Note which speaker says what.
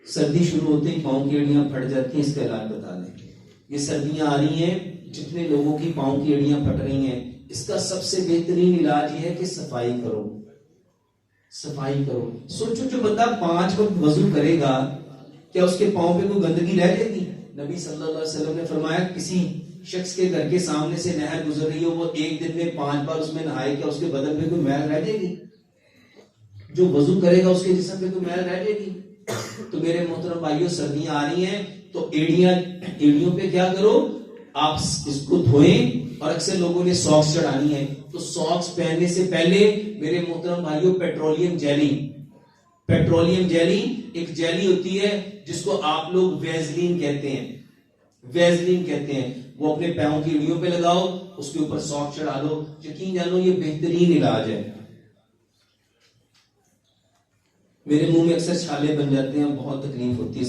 Speaker 1: सर्दी शुरू होते ही पाँव की एड़ियां फट जाती हैं, इसका इलाज बता दें। ये सर्दियां आ रही हैं, जितने लोगों की पाँव की एड़ियां फट रही हैं, इसका सबसे बेहतरीन इलाज ये है कि सफाई करो, सफाई करो। सोचो जो बंदा 5 वक्त वजू करेगा, क्या उसके पाँव पे कोई गंदगी रह जाएगी? नबी सल्लल्लाहु अलैहि वसल्लम ने फरमाया किसी शख्स के घर के सामने से नहर गुजर रही हो, वो एक दिन में 5 बार उसमें नहाए, क्या उसके बदन पे कोई मैल रह जाएगी? जो वजू करेगा उसके जिस्म पे कोई मैल रह जाएगी? तो मेरे मोहतरम भाइयों, सर्दियां आ रही हैं तो एड़ियों पे क्या करो, आप इसको धोएं। और अक्सर लोगों ने सॉक्स चढ़ानी है, तो सॉक्स पहनने से पहले मेरे मोहतरम भाइयों पेट्रोलियम जेली एक जेली होती है जिसको आप लोग वैजलीन कहते हैं, वो अपने पैरों की एड़ियों पे लगाओ, उसके ऊपर सॉक्स चढ़ा लो। यकीन जानो ये बेहतरीन इलाज है। मेरे मुंह में अक्सर छाले बन जाते हैं, बहुत तकलीफ होती है।